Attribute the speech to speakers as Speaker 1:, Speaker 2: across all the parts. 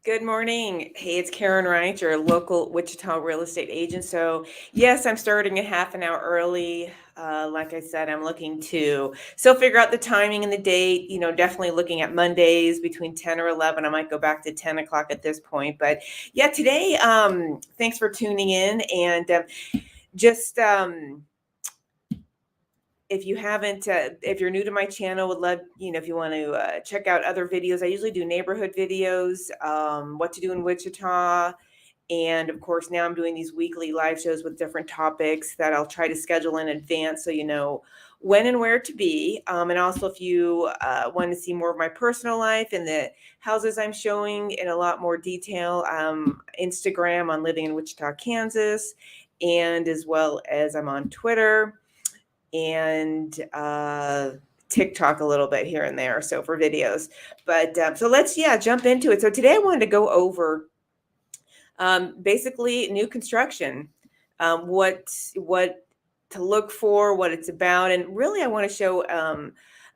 Speaker 1: Good morning. Hey, it's Karen Wright, your local Wichita real estate agent. So, yes, I'm starting a half an hour early. Like I said, I'm looking to still figure out the timing and the date. Definitely looking at Mondays between 10 or 11. I might go back to 10 o'clock at this point. But yeah, today, thanks for tuning in. And just if you haven't, if you're new to my channel, would love, if you want to check out other videos. I usually do neighborhood videos, what to do in Wichita. And of course, now I'm doing these weekly live shows with different topics that I'll try to schedule in advance so you know when and where to be. And also, if you want to see more of my personal life and the houses I'm showing in a lot more detail, Instagram on Living in Wichita, Kansas, and as well as I'm on Twitter and TikTok a little bit here and there. So for videos, but so let's jump into it. So today I wanted to go over basically new construction, what to look for, what it's about, and really I want to show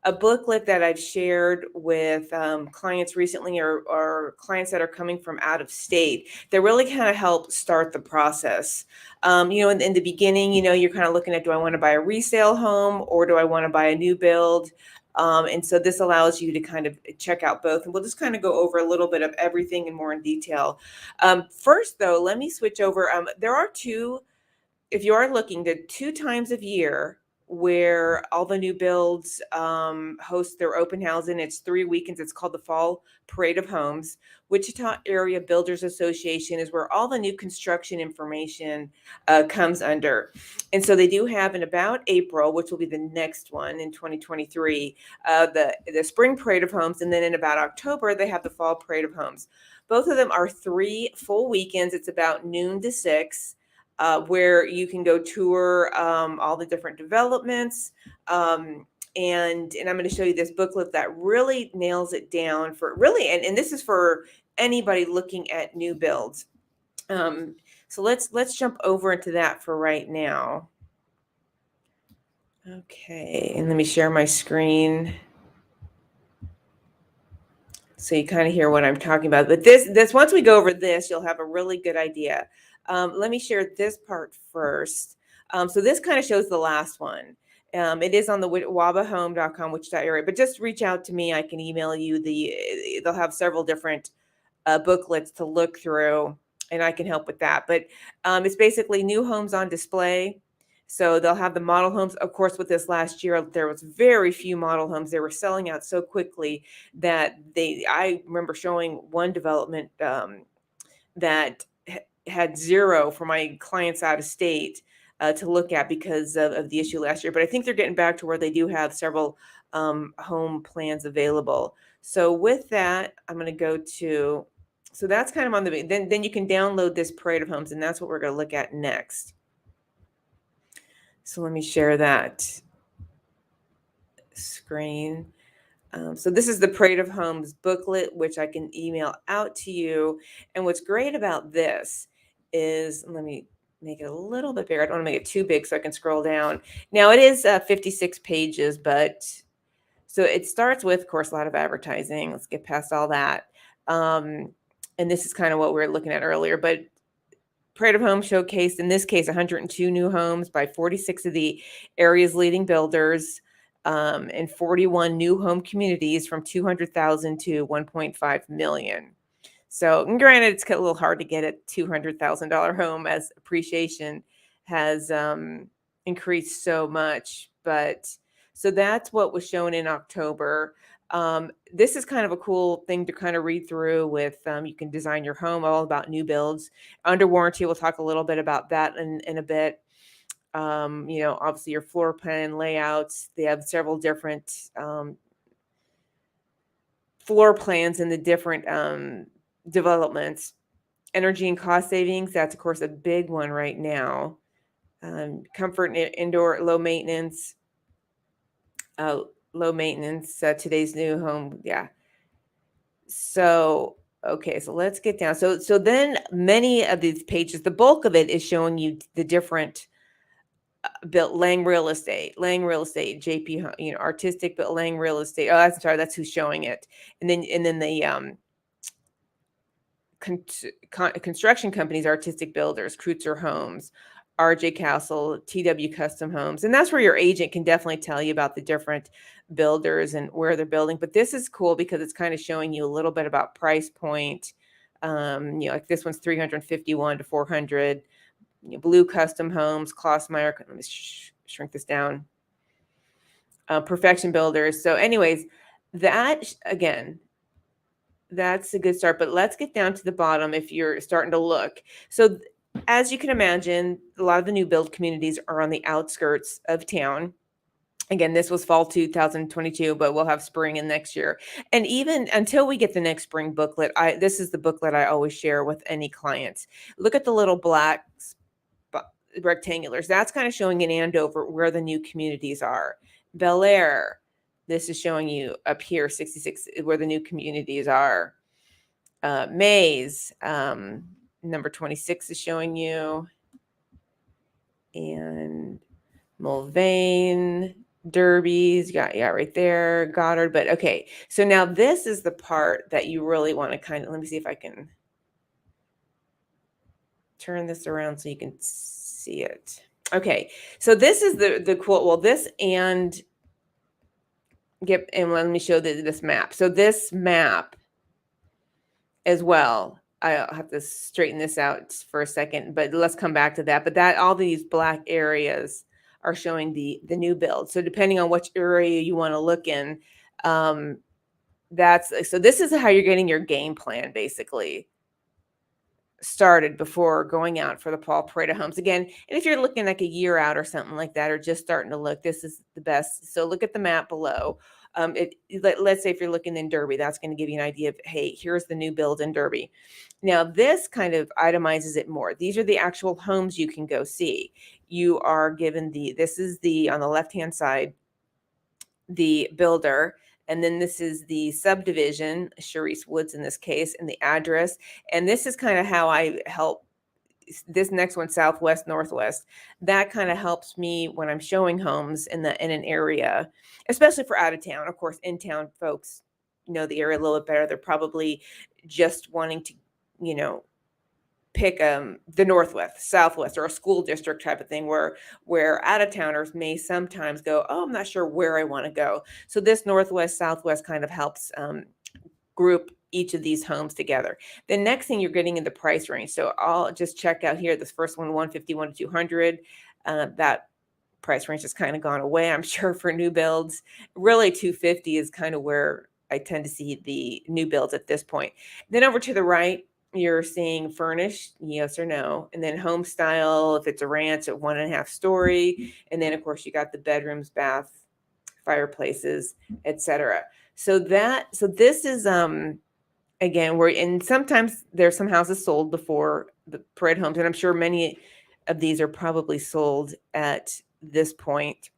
Speaker 1: a booklet that I've shared with clients recently, or clients that are coming from out of state, that really kind of help start the process. In the beginning, you're kind of looking at, do I want to buy a resale home or do I want to buy a new build? And so this allows you to kind of check out both. And we'll just kind of go over a little bit of everything and more in detail. First, though, let me switch over. There are two, if you are looking, the 2 times of year where all the new builds host their open house, and it's 3 weekends. It's called the Fall Parade of Homes. Wichita Area Builders Association is where all the new construction information comes under. And so they do have in about April, which will be the next one in 2023, the Spring Parade of Homes. And then in about October, they have the Fall Parade of Homes. Both of them are 3 full weekends. It's about noon to 6. Where you can go tour all the different developments. And I'm going to show you this booklet that really nails it down for really, and this is for anybody looking at new builds. So let's jump over into that for right now. Okay, and let me share my screen so you kind of hear what I'm talking about. But this once we go over this, you'll have a really good idea. Let me share this part first. So this kind of shows the last one. It is on the wabahome.com, Wichita area, but just reach out to me. I can email you they'll have several different booklets to look through, and I can help with that. But it's basically new homes on display. So they'll have the model homes. Of course, with this last year, there was very few model homes. They were selling out so quickly that I remember showing one development that had 0 for my clients out of state to look at because of the issue last year. But I think they're getting back to where they do have several home plans available. So with that, I'm going to go to, so that's kind of on the, then you can download this Parade of Homes, and that's what we're going to look at next. So let me share that screen. So this is the Parade of Homes booklet, which I can email out to you. And what's great about this is, let me make it a little bit bigger. I don't want to make it too big so I can scroll down. Now it is 56 pages, but so it starts with, of course, a lot of advertising. Let's get past all that. And this is kind of what we were looking at earlier, but Parade of Homes showcased, in this case, 102 new homes by 46 of the area's leading builders, and 41 new home communities from 200,000 to 1.5 million. So, and granted, it's a little hard to get a $200,000 home as appreciation has increased so much. But so that's what was shown in October. This is kind of a cool thing to kind of read through with, you can design your home, all about new builds. Under warranty, we'll talk a little bit about that in a bit. Obviously your floor plan layouts, they have several different floor plans in the different developments. Energy and cost savings, that's of course a big one right now. Comfort and indoor, low maintenance, today's new home. Yeah. So, okay, so let's get down. So then many of these pages, the bulk of it is showing you the different built Lang Real Estate, JP, artistic, but Lang Real Estate. Oh, that's sorry, that's who's showing it. And then the construction companies, artistic builders, Kreutzer Homes, RJ Castle, TW Custom Homes. And that's where your agent can definitely tell you about the different builders and where they're building. But this is cool because it's kind of showing you a little bit about price point. Like this one's 351 to 400. Blue Custom Homes, Klossmeyer. Let me shrink this down. Perfection Builders. So anyways, that again, that's a good start, but let's get down to the bottom if you're starting to look. So as you can imagine, a lot of the new build communities are on the outskirts of town. Again, this was fall 2022, but we'll have spring in next year. And even until we get the next spring booklet, this is the booklet I always share with any clients. Look at the little black rectangulars. That's kind of showing in Andover where the new communities are. Bel Air, this is showing you up here, 66, where the new communities are. Mays, number 26 is showing you. And Mulvane, Derby's, you got right there, Goddard. But okay, so now this is the part that you really want to kind of, let me see if I can turn this around so you can see it. Okay, so this is the quote. Well, this and let me show this map. So this map as well. I'll have to straighten this out for a second, but let's come back to that. But that all these black areas are showing the new build. So depending on which area you want to look in, so this is how you're getting your game plan basically started before going out for the fall parade of homes again. And if you're looking like a year out or something like that, or just starting to look, this is the best. So look at the map below. Let's say if you're looking in Derby, that's going to give you an idea of, hey, here's the new build in Derby. Now this kind of itemizes it more. These are the actual homes you can go see. You are given this is on the left-hand side, the builder. And then this is the subdivision, Charisse Woods in this case, and the address. And this is kind of how I help this next one, Southwest, Northwest. That kind of helps me when I'm showing homes in an area, especially for out of town. Of course, in town folks know the area a little bit better. They're probably just wanting to, pick the Northwest, Southwest, or a school district type of thing where out-of-towners may sometimes go, oh, I'm not sure where I want to go. So this Northwest, Southwest kind of helps group each of these homes together. The next thing, you're getting in the price range. So I'll just check out here, this first one, 151 to 200. That price range has kind of gone away, I'm sure, for new builds. Really, 250 is kind of where I tend to see the new builds at this point. Then over to the right, you're seeing furnished, yes or no, and then home style, if it's a ranch, at 1.5 story, and then of course you got the bedrooms, bath, fireplaces, etc. So this is again, and sometimes there's some houses sold before the parade homes, and I'm sure many of these are probably sold at this point.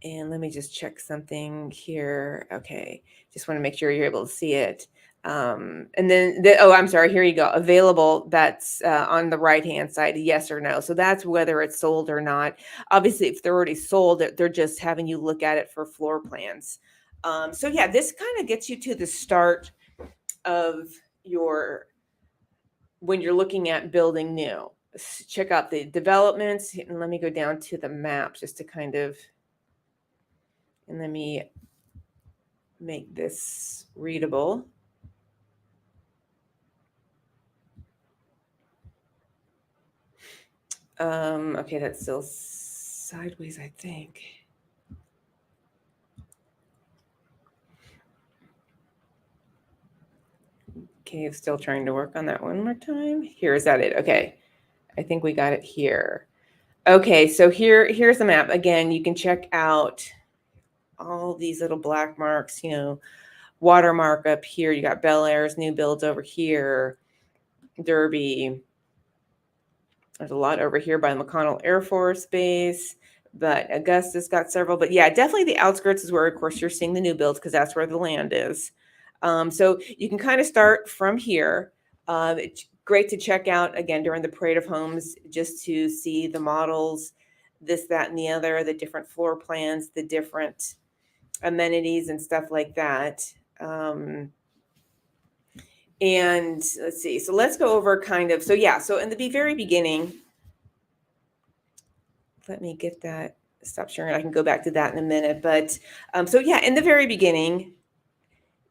Speaker 1: And let me just check something here. Okay, just want to make sure you're able to see it. And then, I'm sorry, here you go. Available, that's on the right-hand side, yes or no. So that's whether it's sold or not. Obviously, if they're already sold, they're just having you look at it for floor plans. So yeah, this kind of gets you to the start of when you're looking at building new. Check out the developments, and let me go down to the map just to kind of, and let me make this readable. Okay, that's still sideways, I think. Okay, I'm still trying to work on that one more time. Here, is that it? Okay, I think we got it here. Okay, so here's the map. Again, you can check out all these little black marks, watermark up here. You got Bel Air's new builds over here, Derby. There's a lot over here by McConnell Air Force Base, but Augusta's got several. But yeah, definitely the outskirts is where, of course, you're seeing the new builds because that's where the land is. So you can kind of start from here. It's great to check out, again, during the parade of homes, just to see the models, this, that, and the other, the different floor plans, the different amenities and stuff like that. And let's see, so let's go over kind of, so yeah, so in the very beginning, let me get that, stop sharing. I can go back to that in a minute. But so yeah, in the very beginning,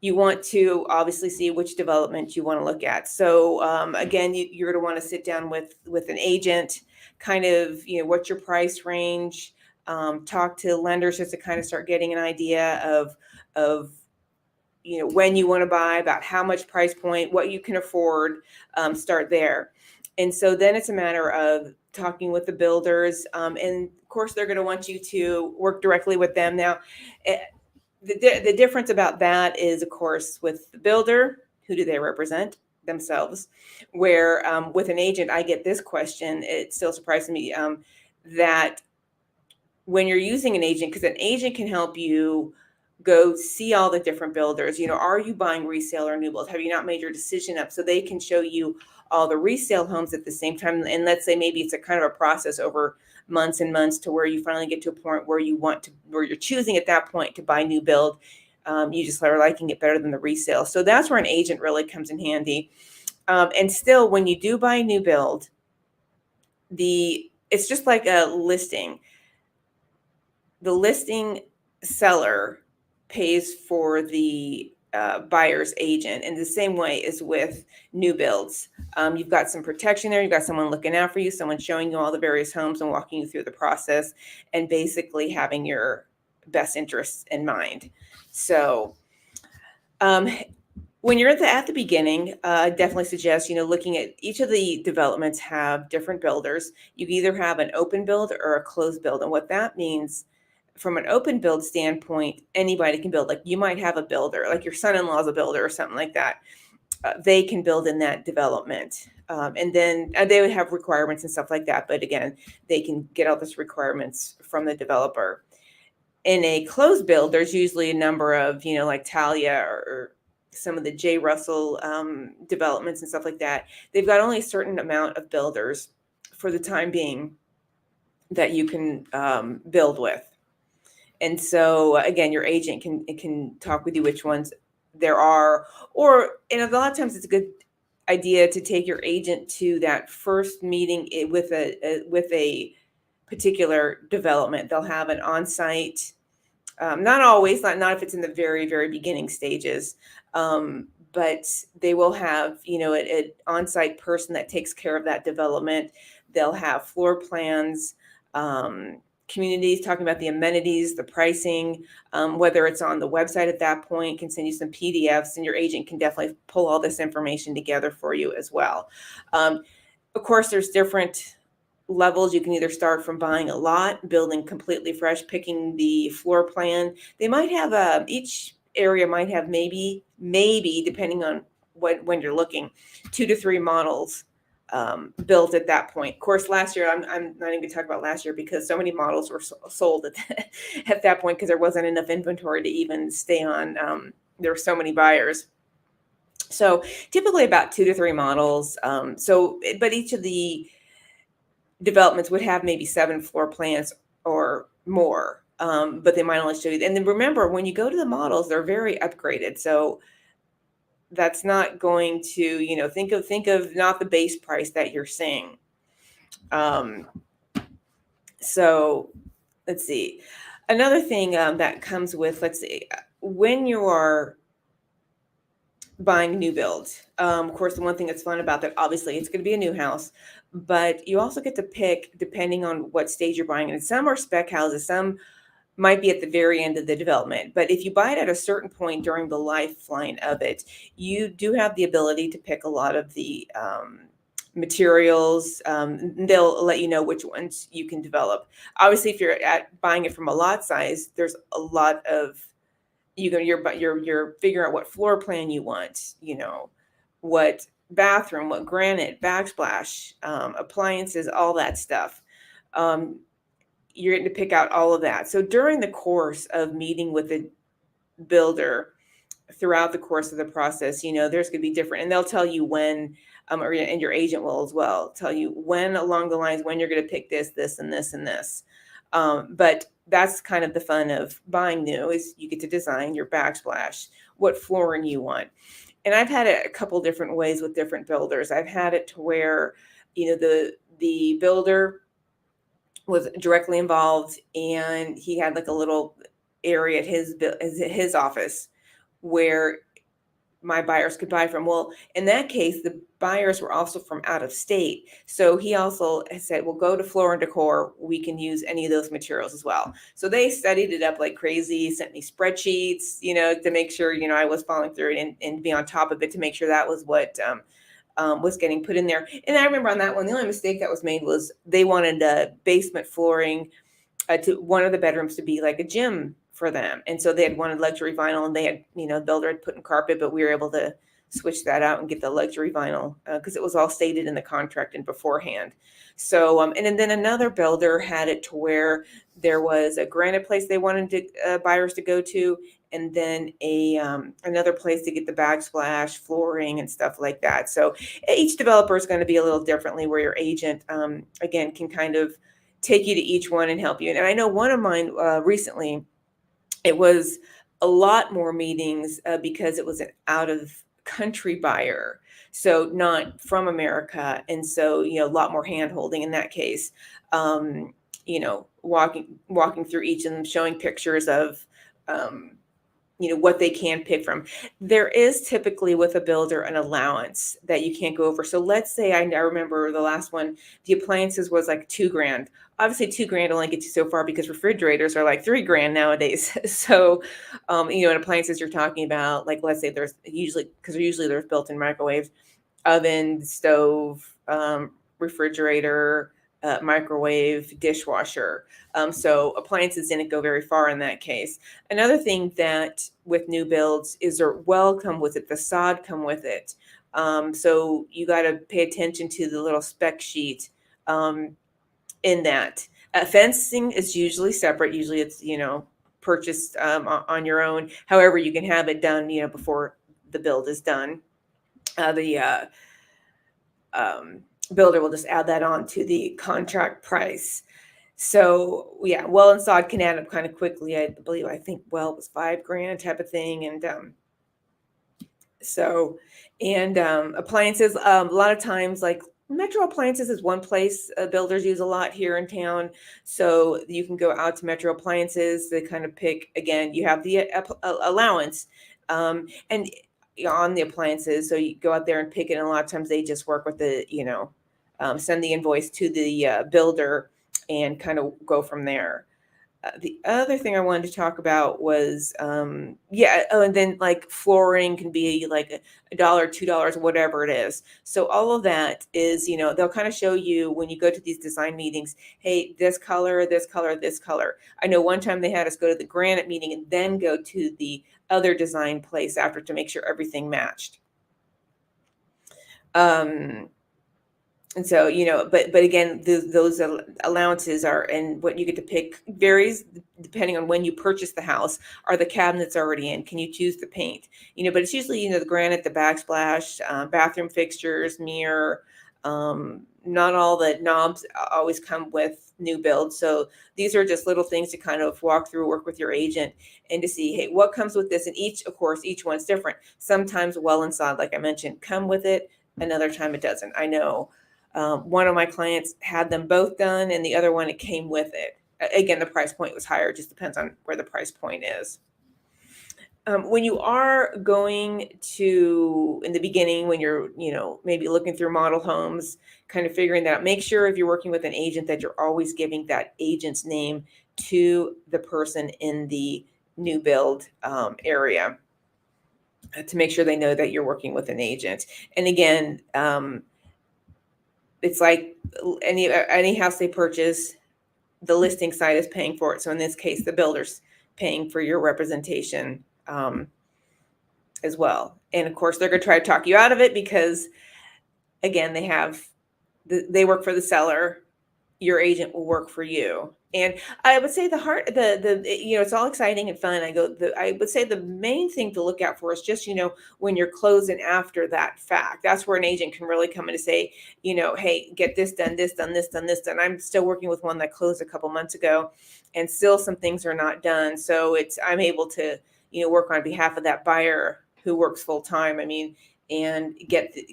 Speaker 1: you want to obviously see which development you want to look at. So again, you're going to want to sit down with an agent, kind of, what's your price range, talk to lenders just to kind of start getting an idea of when you want to buy, about how much price point, what you can afford, start there. And so then it's a matter of talking with the builders. And of course, they're going to want you to work directly with them. Now, the difference about that is, of course, with the builder, who do they represent? Themselves. Where with an agent, I get this question. It still surprises me that when you're using an agent, because an agent can help you go see all the different builders. Are you buying resale or new build? Have you not made your decision up? So they can show you all the resale homes at the same time. And let's say maybe it's a kind of a process over months and months to where you finally get to a point where where you're choosing at that point to buy new build. You just are liking it better than the resale. So that's where an agent really comes in handy. And still, when you do buy a new build, it's just like a listing. The listing seller pays for the buyer's agent, and the same way is with new builds. You've got some protection there. You've got someone looking out for you, someone showing you all the various homes and walking you through the process, and basically having your best interests in mind. So when you're at the beginning, I definitely suggest, looking at each of the developments have different builders. You either have an open build or a closed build. And what that means, from an open build standpoint, anybody can build. Like you might have a builder, like your son-in-law is a builder or something like that. They can build in that development. And then they would have requirements and stuff like that. But again, they can get all those requirements from the developer. In a closed build, there's usually a number of, like Talia or some of the J. Russell developments and stuff like that. They've got only a certain amount of builders for the time being that you can build with. And so again, your agent can talk with you which ones there are, and a lot of times it's a good idea to take your agent to that first meeting with a particular development. They'll have an on-site, not always, not if it's in the very, very beginning stages, but they will have, an on-site person that takes care of that development. They'll have floor plans, communities talking about the amenities, the pricing, whether it's on the website at that point, can send you some PDFs, and your agent can definitely pull all this information together for you as well. Of course, there's different levels. You can either start from buying a lot, building completely fresh, picking the floor plan. They might have each area might have maybe depending on when you're looking, 2 to 3 models built at that point. Of course, last year, I'm not even going to talk about last year because so many models were sold at that point because there wasn't enough inventory to even stay on. There were so many buyers. So typically about 2 to 3 models. But each of the developments would have maybe 7 floor plans or more, but they might only show you. And then remember, when you go to the models, they're very upgraded. So that's not going to, think of not the base price that you're seeing. So let's see. Another thing that comes with, let's see, when you are buying new build, of course, the one thing that's fun about that, obviously, it's going to be a new house, but you also get to pick depending on what stage you're buying. And some are spec houses, some might be at the very end of the development. But if you buy it at a certain point during the lifeline of it, you do have the ability to pick a lot of the materials. They'll let you know which ones you can develop. Obviously, if you're buying it from a lot size, there's a lot of you're figuring out what floor plan you want, what bathroom, what granite, backsplash, appliances, all that stuff. You're getting to pick out all of that. So during the course of meeting with the builder, throughout the course of the process, there's going to be different, and they'll tell you when, and your agent will as well tell you when along the lines when you're going to pick this, and this, and this. But that's kind of the fun of buying new, is you get to design your backsplash, what flooring you want. And I've had it a couple different ways with different builders. I've had it to where, the builder was directly involved, and he had like a little area at his office where my buyers could buy from. Well, in that case, the buyers were also from out of state. So he also said, well, go to Floor and Decor. We can use any of those materials as well. So they studied it up like crazy, sent me spreadsheets, to make sure, I was following through and be on top of it to make sure that was what was getting put in there. And I remember on that one, the only mistake that was made was they wanted basement flooring to one of the bedrooms to be like a gym for them. And so they had wanted luxury vinyl, and they had, the builder had put in carpet, but we were able to switch that out and get the luxury vinyl because it was all stated in the contract and beforehand. So, and then another builder had it to where there was a granite place they wanted buyers to go to, and then another place to get the backsplash flooring and stuff like that. So each developer is going to be a little differently, where your agent, again, can kind of take you to each one and help you. And I know one of mine recently, it was a lot more meetings because it was an out of country buyer, so not from America. And so, a lot more hand holding in that case, walking through each of them, showing pictures of, what they can pick from. There is typically with a builder an allowance that you can't go over. So let's say I remember the last one, the appliances was like $2,000. Obviously $2,000 only gets you so far because refrigerators are like $3,000 nowadays. So, in appliances you're talking about, like, let's say there's usually there's built-in microwaves, oven, stove, refrigerator, microwave, dishwasher. So appliances didn't go very far in that case. Another thing that with new builds is their well come with it, the sod come with it. So you got to pay attention to the little spec sheet in that. Fencing is usually separate. Usually it's, purchased on your own. However, you can have it done, before the build is done. The builder will just add that on to the contract price. So yeah, well and sod can add up kind of quickly. I think well it was $5,000 type of thing. And appliances, a lot of times, like Metro Appliances is one place builders use a lot here in town. So you can go out to Metro Appliances. They kind of pick, again, you have the allowance, and on the appliances. So you go out there and pick it. And a lot of times they just work with the, send the invoice to the builder and kind of go from there. The other thing I wanted to talk about was, and then like flooring can be like $1, $2, whatever it is. So all of that is, they'll kind of show you when you go to these design meetings, hey, this color, this color, this color. I know one time they had us go to the granite meeting and then go to the other design place after to make sure everything matched. And so, but again, those allowances are, and what you get to pick varies depending on when you purchase the house. Are the cabinets already in? Can you choose the paint? But it's usually, the granite, the backsplash, bathroom fixtures, mirror. Not all the knobs always come with new builds. So these are just little things to kind of walk through, work with your agent, and to see, hey, what comes with this? And of course, each one's different. Sometimes well and sod, like I mentioned, come with it. Another time it doesn't. I know. One of my clients had them both done, and the other one, it came with it. Again, the price point was higher. It just depends on where the price point is. When you are going to, in the beginning, when you're, maybe looking through model homes, kind of figuring that out, make sure if you're working with an agent that you're always giving that agent's name to the person in the new build area to make sure they know that you're working with an agent. And again, it's like any house they purchase, the listing side is paying for it. So in this case, the builder's paying for your representation as well. And of course, they're going to try to talk you out of it because, again, they work for the seller. Your agent will work for you. And I would say it's all exciting and fun. I would say the main thing to look out for is just, when you're closing after that fact, that's where an agent can really come in to say, hey, get this done, this done, this done, this done. I'm still working with one that closed a couple months ago and still some things are not done. So I'm able to, work on behalf of that buyer who works full time. I mean, and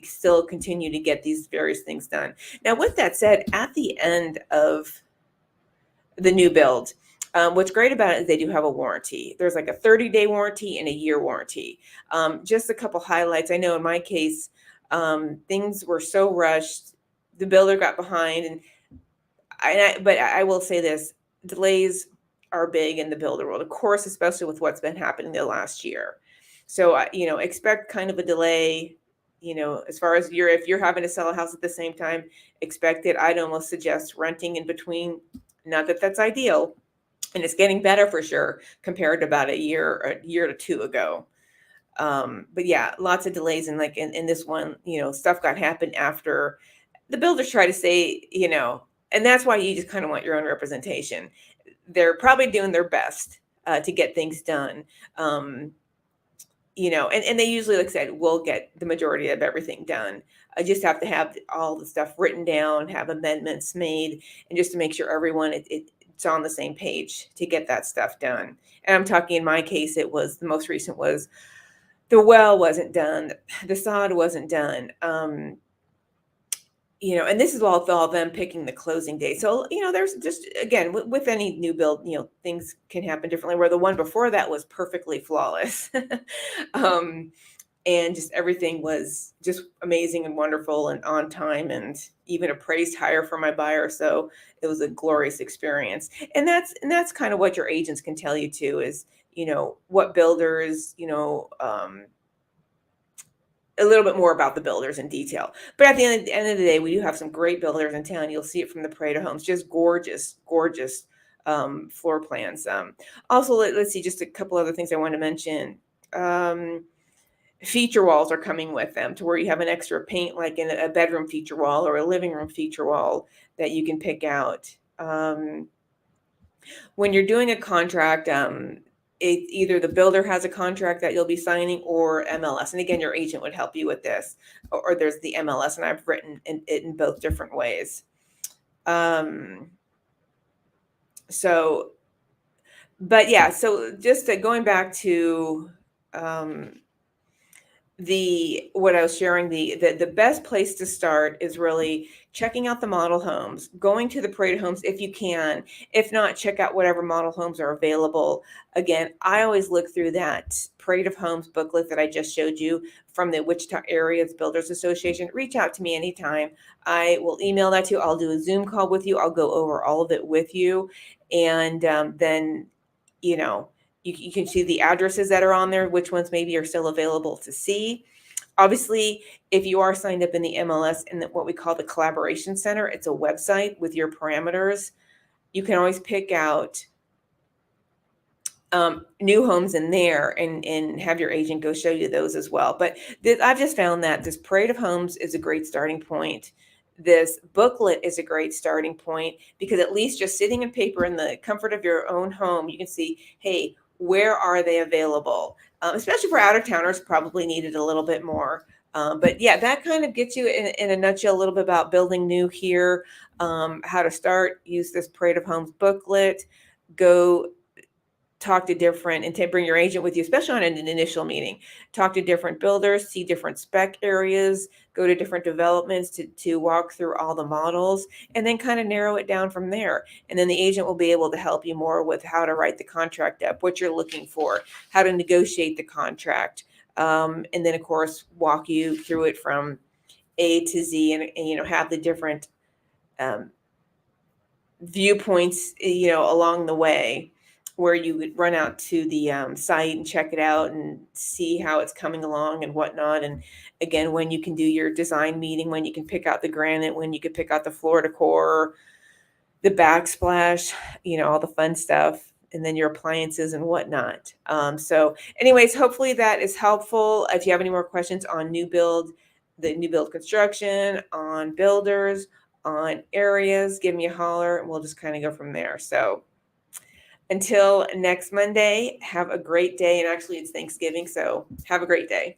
Speaker 1: still continue to get these various things done. Now, with that said, at the end of the new build, what's great about it is they do have a warranty. There's like a 30-day warranty and a year warranty. Just a couple highlights. I know in my case, things were so rushed. The builder got behind, but I will say this: delays are big in the builder world, of course, especially with what's been happening the last year. So, expect kind of a delay. As far as if you're having to sell a house at the same time, expect it. I'd almost suggest renting in between. Not that that's ideal, and it's getting better for sure compared to about a year to two ago. But yeah, lots of delays, and like in this one, stuff got happened after the builders try to say, and that's why you just kind of want your own representation. They're probably doing their best to get things done. And they usually, like I said, will get the majority of everything done. I just have to have all the stuff written down, have amendments made, and just to make sure everyone it's on the same page to get that stuff done. And I'm talking, in my case, the most recent was the well wasn't done, the sod wasn't done. And this is all them picking the closing date. So, there's just, again, with any new build, things can happen differently, where the one before that was perfectly flawless. And just everything was just amazing and wonderful and on time, and even appraised higher for my buyer. So it was a glorious experience. And that's kind of what your agents can tell you too, is, what builders, a little bit more about the builders in detail. But at the end of the day, we do have some great builders in town. You'll see it from the parade of homes, just gorgeous, gorgeous floor plans. Also, let's see, just a couple other things I want to mention. Feature walls are coming with them, to where you have an extra paint, like in a bedroom feature wall or a living room feature wall, that you can pick out. When you're doing a contract, either the builder has a contract that you'll be signing, or MLS. And again, your agent would help you with this, or there's the MLS, and I've written it in both different ways. But yeah, so just going back to what I was sharing, the best place to start is really checking out the model homes, going to the parade of homes if you can. If not, check out whatever model homes are available. Again, I always look through that parade of homes booklet that I just showed you from the Wichita Area Builders Association. Reach out to me anytime. I will email that to you. I'll do a Zoom call with you. I'll go over all of it with you. And then, you can see the addresses that are on there, which ones maybe are still available to see. Obviously, if you are signed up in the MLS, in what we call the Collaboration Center, it's a website with your parameters. You can always pick out new homes in there and have your agent go show you those as well. But I've just found that this parade of homes is a great starting point. This booklet is a great starting point, because at least just sitting in paper in the comfort of your own home, you can see, hey, where are they available? Especially for out-of-towners, probably needed a little bit more. But yeah, that kind of gets you in a nutshell a little bit about building new here, how to start, use this Parade of Homes booklet, go talk to different, and bring your agent with you, especially on an initial meeting. Talk to different builders, see different spec areas, go to different developments to walk through all the models, and then kind of narrow it down from there. And then the agent will be able to help you more with how to write the contract up, what you're looking for, how to negotiate the contract, and then of course walk you through it from A to Z, and have the different viewpoints, along the way, where you would run out to the site and check it out and see how it's coming along and whatnot. And again, when you can do your design meeting, when you can pick out the granite, when you can pick out the floor decor, the backsplash, all the fun stuff, and then your appliances and whatnot. So anyways, hopefully that is helpful. If you have any more questions on the new build construction, on builders, on areas, give me a holler, and we'll just kind of go from there. So until next Monday, have a great day. And actually, it's Thanksgiving, so have a great day.